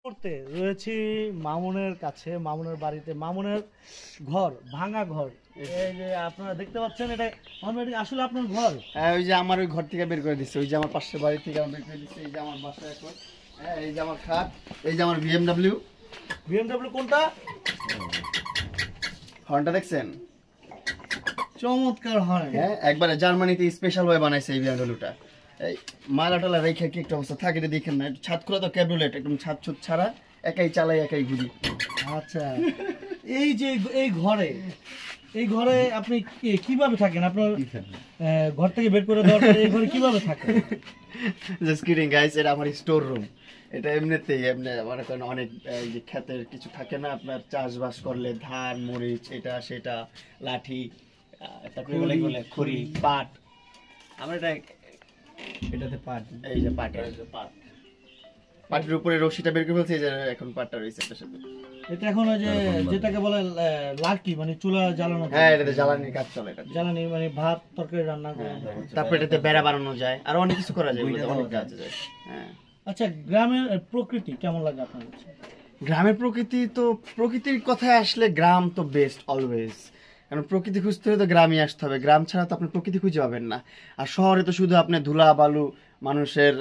করতে রয়েছি মামুনের কাছে, মামুনের বাড়িতে, মামুনের ঘর, ভাঙা ঘর। এই যে আপনারা দেখতে পাচ্ছেন, এটা আসলে আপনার ঘর? হ্যাঁ, ওই যে আমার ওই ঘর থেকে বের করে দিচ্ছে, ওই যে আমার পাশের বাড়ি থেকে বের করে দিচ্ছে। এই যে আমার বাসা এখন, হ্যাঁ, এই যে আমার খাট, এই যে আমার বিএমডব্লিউ। কোনটা? হর্নটা দেখছেন? চমৎকার হয়। হ্যাঁ, একবারে জার্মানিতে স্পেশাল ভাবে বানাইছে এই বিএমডব্লিউটা। এই মালা টালা রেখে কি একটা অবস্থা থাকে এটা দেখেন না। ছাদ খোলা তো ক্যাব্রিওলেট, একদম ছাদ ছুট ছাড়া, একাই চালাই একাই ঘুরি। আচ্ছা, এই যে এই ঘরে আপনি কিভাবে থাকেন? আপনার ঘর থেকে বের করে দেওয়ার পরে এই ঘরে কিভাবে থাকেন? জাস্ট কিডিং গাইস, এটা আমার স্টোর রুম। এটা এমনিতেই মনে করেন অনেক এই যে ক্ষেতের কিছু থাকে না আপনার, চাষবাস করলে ধান মরিচ এটা সেটা, লাঠি, তারপরে বলে খড়ি, পাট। আমরা এটাতে পাট, এই যে পাট, পাটের উপরে রশিটা বের করে ফেলছে, এই যে এখন পাটটা রয়েছে এটার সাথে। এটা এখন ওই যে যেটাকে বলে লাকি, মানে চুলা জ্বালানো। হ্যাঁ, এটাতে জ্বালানির কাজ চলে। এটা জ্বালানি মানে ভাত তরকারি রান্না করে। তারপর এটাতে বেড়া বানানো যায়, আর অনেক কিছু করা যায়, অনেক কাজ যায়। হ্যাঁ। আচ্ছা, গ্রামের প্রকৃতি কেমন লাগে আপনার কাছে? গ্রামের প্রকৃতি তো, প্রকৃতির কথায় আসলে গ্রাম তো বেস্ট অলওয়েজ। কারণ প্রকৃতি খুঁজতে হলে তো গ্রামে আসতে হবে, গ্রাম ছাড়া তো আপনি প্রকৃতি খুঁজে পাবেন না। আর শহরে তো শুধু আপনি ধুলা বালু, মানুষের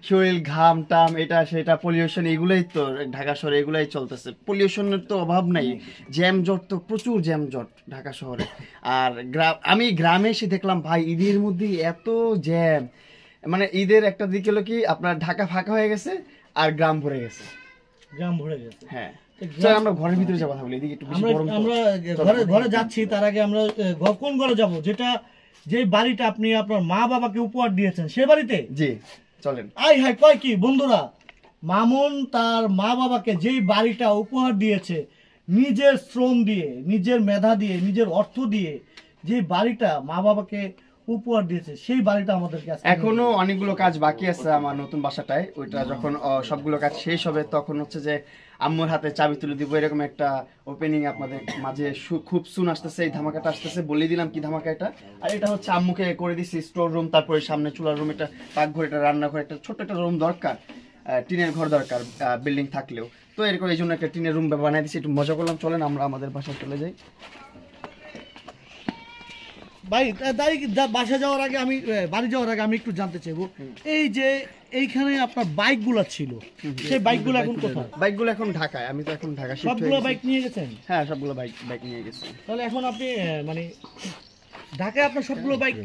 শরীর ঘাম টাম, এটা সেটা, পলিউশন, এগুলাই তো ঢাকা শহরে এগুলাই চলতেছে। পলিউশনের তো অভাব নাই, জ্যাম জট তো প্রচুর, জ্যাম জট ঢাকা শহরে। আর আমি গ্রামে এসে দেখলাম ভাই, ঈদের মধ্যে এত জ্যাম। মানে ঈদের একটা দিক হলো কি আপনার ঢাকা ফাঁকা হয়ে গেছে আর গ্রাম ভরে গেছে। গ্রাম ভরে গেছে, হ্যাঁ। আমরা ঘরের ভিতরে যাবো, কথা বলি এদিকে একটু বেশি গরম। আমরা ঘরে যাচ্ছি, তার আগে আমরা কোন ঘরে যাব? যে বাড়িটা আপনি আপনার মা বাবাকে উপহার দিয়েছেন, সে বাড়িতে। জি, চলেন। হাই কয় কি বন্ধুরা, মামুন তার মা বাবাকে যেই বাড়িটা উপহার দিয়েছে, নিজের শ্রম দিয়ে, নিজের মেধা দিয়ে, নিজের অর্থ দিয়ে যে বাড়িটা মা বাবাকে উপহার দিয়েছে, সেই বাড়িটা আমাদেরকে এখনো অনেকগুলো কাজ বাকি আছে আমার নতুন বাসাটায়। ওইটা যখন সবগুলো কাজ শেষ হবে, তখন হচ্ছে যে আম্মুর হাতে চাবি তুলে দিব, এরকম একটা ওপেনিং আপনাদের মাঝে খুব সুন আসতেছে। এই ধামাকাটা আসতেছে, বলে দিলাম কি ধামাকা এটা। আর এটা হচ্ছে আম্মুকে করে দিচ্ছি স্টোর রুম, তারপরে সামনে চুলার রুম, এটা পাকঘর, এটা রান্নাঘর, একটা ছোট্ট একটা রুম দরকার, টিনের ঘর দরকার বিল্ডিং থাকলেও। তো এরকম এই জন্য একটা টিনের রুম বানিয়ে দিচ্ছি, একটু মজা করলাম। চলেন আমরা আমাদের বাসায় চলে যাই। ভাই, বাসা যাওয়ার আগে আমি, বাড়ি যাওয়ার আগে আমি একটু জানতে চাইবো, এই যে এইখানে আপনার বাইকগুলো ছিল, সেই বাইকগুলো এখন কোথায়? বাইকগুলো এখন ঢাকায়, আমি তো এখন ঢাকা শিফট হয়ে গেছি। সবগুলো বাইক নিয়ে গেছেন? হ্যাঁ, সবগুলো বাইক নিয়ে গেছি। তাহলে এখন আপনি মানে ঢাকায় আপনার সবগুলো বাইক?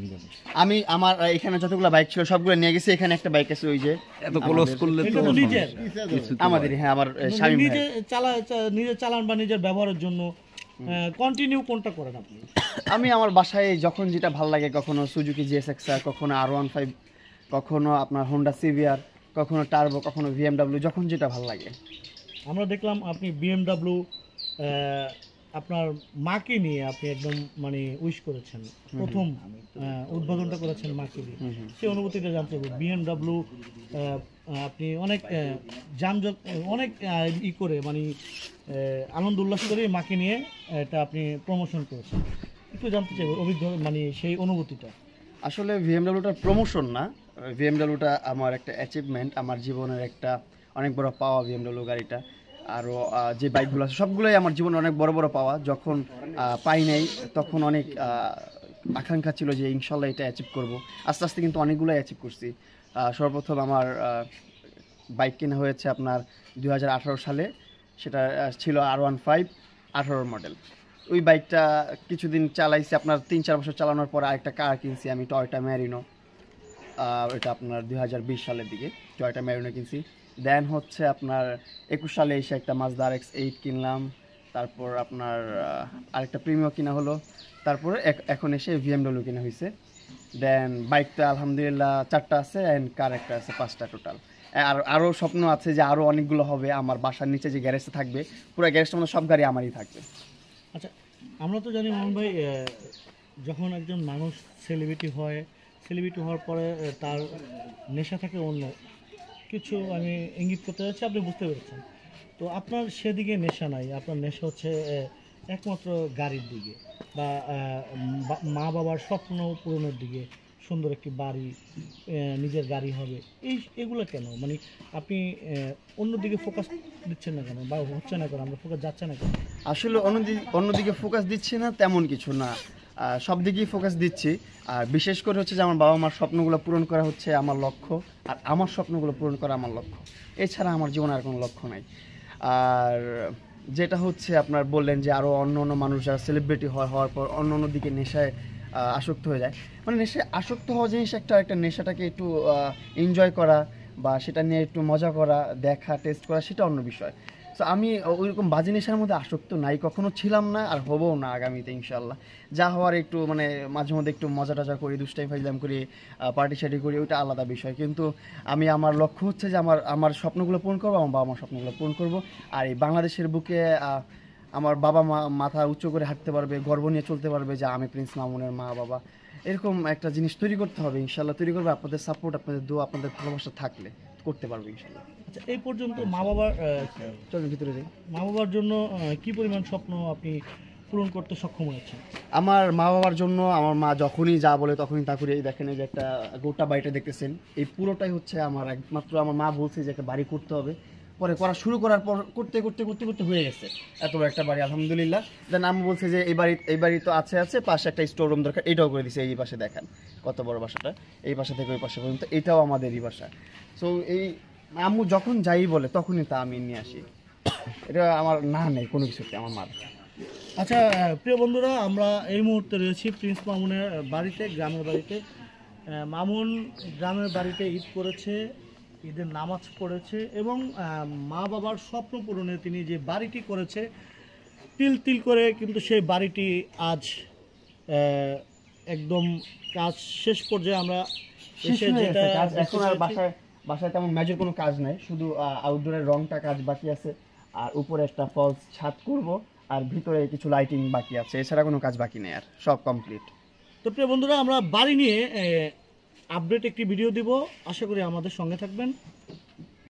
আমি আমার এখানে যতগুলো বাইক ছিল সবগুলো নিয়ে গেছি। এখানে একটা বাইক আছে, ওই যে এত ক্লোজ করলে তো নিজের আমাদের, হ্যাঁ, আমার স্বামী নিজে চালান বা নিজের ব্যবহারের জন্য কন্টিনিউ কোনটা করেন আপনি? আমি আমার বাসায় যখন যেটা ভালো লাগে, কখনো সুজুকি জিএসএক্সআর, কখনো R15, কখনো আপনার হোন্ডা সিভিআর, কখনো টার্বো, কখনো বিএমডব্লিউ, যখন যেটা ভালো লাগে। আমরা দেখলাম আপনি বিএমডব্লিউ আপনার মাকে নিয়ে আপনি একদম মানে উইশ করেছেন, প্রথম উদ্বোধনটা করেছেন মাকে নিয়ে, সেই অনুভূতিটা জানতে হবে। বিএমডব্লিউ আপনি অনেক যানজট, অনেক করে মানে আনন্দ উল্লাস করে মাকে নিয়ে এটা আপনি প্রমোশন করেছেন, একটু জানতে চাইব অভিজ্ঞতা, মানে সেই অনুভূতিটা। আসলে বিএমডব্লিউটা প্রমোশন না, বিএমডব্লিউটা আমার একটা অ্যাচিভমেন্ট, আমার জীবনের একটা অনেক বড় পাওয়া বিএমডব্লিউ গাড়িটা। আরও যে বাইকগুলো আছে সবগুলোই আমার জীবনে অনেক বড় বড় পাওয়া। যখন পাই নাই তখন অনেক আকাঙ্ক্ষা ছিল যে ইনশাল্লাহ এটা অ্যাচিভ করব। আস্তে আস্তে কিন্তু অনেকগুলোই অ্যাচিভ করছি। সর্বপ্রথম আমার বাইক কেনা হয়েছে আপনার 2018 সালে, সেটা ছিল R15 18 মডেল। ওই বাইকটা কিছুদিন চালাইছি, আপনার 3-4 বছর চালানোর পর আরেকটা কার কিনছি আমি, টয়োটা ম্যারিনো। এটা আপনার 2020 সালের দিকে টয়োটা ম্যারিনো কিনছি। দেন হচ্ছে আপনার 21 সালে এসে একটা মাজদা RX-8 কিনলাম। তারপর আপনার আরেকটা প্রিমিও কিনা হলো। তারপরে এখন এসে বিএমডব্লিউ কিনা হয়েছে। দেন বাইকটা আলহামদুলিল্লাহ 4টা আছে, অ্যান্ড কার একটা আছে, 5টা টোটাল। আর আরও স্বপ্ন আছে যে আরও অনেকগুলো হবে। আমার বাসার নিচে যে গ্যারেজটা থাকবে, পুরো গ্যারেজটার মধ্যে সব গাড়ি আমারই থাকবে। আচ্ছা, আমরা তো জানি মামুন ভাই, যখন একজন মানুষ সেলিব্রিটি হওয়ার পরে তার নেশা থাকে অন্য কিছু, আমি ইঙ্গিত করতে যাচ্ছি, আপনি বুঝতে পেরেছেন। তো আপনার সেদিকে নেশা নাই, আপনার নেশা হচ্ছে একমাত্র গাড়ির দিকে বা মা বাবার স্বপ্ন পূরণের দিকে, সুন্দর একটি বাড়ি, নিজের গাড়ি হবে, এগুলো কেন মানে আপনি অন্যদিকে ফোকাস দিচ্ছেন না কেন, বা হচ্ছে না কেন, আমরা ফোকাস যাচ্ছে না কেন? আসলে অন্যদিকে ফোকাস দিচ্ছি না তেমন কিছু না, সব দিকেই ফোকাস দিচ্ছি। আর বিশেষ করে হচ্ছে যে আমার বাবা মার স্বপ্নগুলো পূরণ করা হচ্ছে আমার লক্ষ্য, আর আমার স্বপ্নগুলো পূরণ করা আমার লক্ষ্য। এছাড়া আমার জীবনে আর কোনো লক্ষ্য নাই। আর যেটা হচ্ছে আপনার বললেন যে আরও অন্য অন্য মানুষ যারা সেলিব্রিটি হওয়ার পর অন্য দিকে নেশায় আসক্ত হয়ে যায়, মানে নেশায় আসক্ত হওয়া জিনিস একটা নেশাটাকে একটু এনজয় করা বা সেটা নিয়ে একটু মজা করা, দেখা, টেস্ট করা, সেটা অন্য বিষয়। সো আমি ওইরকম বাজে নেশার মধ্যে আসক্ত নাই, কখনো ছিলাম না, আর হবও না আগামীতে ইনশাল্লাহ। যা হওয়ার একটু মানে মাঝে মধ্যে একটু মজা টজা করি, দুষ্টাই ফাইজলাম করি, পার্টি শার্টি করি, ওইটা আলাদা বিষয়। কিন্তু আমার লক্ষ্য হচ্ছে যে আমার স্বপ্নগুলো পূরণ করবো, আমার বাবা মার স্বপ্নগুলো পূরণ করবো। আর এই বাংলাদেশের বুকে আমার বাবা মা মাথা উঁচু করে হাঁটতে পারবে, গর্ব নিয়ে চলতে পারবে যে আমি প্রিন্স মামুনের মা বাবা। এরকম একটা জিনিস তৈরি করতে হবে ইনশাল্লাহ, তৈরি করবে। আপনাদের সাপোর্ট, আপনাদের দোয়া, আপনাদের ভালোবাসা থাকলে করতে পারবে ইনশাল্লাহ। আচ্ছা, এই পর্যন্ত মা বাবার চলেন ভিতরে যাই। মা বাবার জন্য কি পরিমাণ স্বপ্ন আপনি পূরণ করতে সক্ষম হয়েছেন? আমার মা বাবার জন্য আমার মা যখনই যা বলে তখনই তা করি। এই দেখেন, এই যে একটা গোটা বাড়িটা দেখতেছেন, এই পুরোটাই হচ্ছে আমার একমাত্র আমার মা বলছে যে একটা বাড়ি করতে হবে। পরে করা শুরু করার পর করতে করতে করতে করতে হয়ে গেছে এত বড় একটা বাড়ি, আলহামদুলিল্লাহ। দেন আমি বলছে যে এই বাড়ি তো আছে পাশে একটা স্টোর রুম দরকার, এটাও করে দিছে। এই পাশে দেখেন কত বড় বাসাটা, এই পাশে থেকে ওই পাশে পর্যন্ত, এটাও আমাদেরই বাসা। সো এই আম্মু যখন যাই বলে তখনই তা আমি নিয়ে আসি। এটা আমার না নেই কোনো কিছুতে আমার মার। আচ্ছা প্রিয় বন্ধুরা, আমরা এই মুহূর্তে রয়েছি প্রিন্স মামুনের বাড়িতে, গ্রামের বাড়িতে। মামুন গ্রামের বাড়িতে ঈদ করেছে, ঈদের নামাজ পড়েছে এবং মা বাবার স্বপ্ন পূরণে তিনি যে বাড়িটি করেছে, তিল তিল করে কিন্তু সেই বাড়িটি আজ একদম কাজ শেষ পর্যায়ে আমরা এসে যেটা এখন আর বাসায় তেমন মেজর কোনো কাজ নাই, শুধু আউটডোরের রংটা কাজ বাকি আছে, আর উপরে একটা ফলস ছাদ করব, আর ভিতরে কিছু লাইটিং বাকি আছে, এছাড়া কোনো কাজ বাকি নেই, আর সব কমপ্লিট। তো প্রিয় বন্ধুরা, আমরা বাড়ি নিয়ে আপডেট একটি ভিডিও দিব, আশা করি আমাদের সঙ্গে থাকবেন।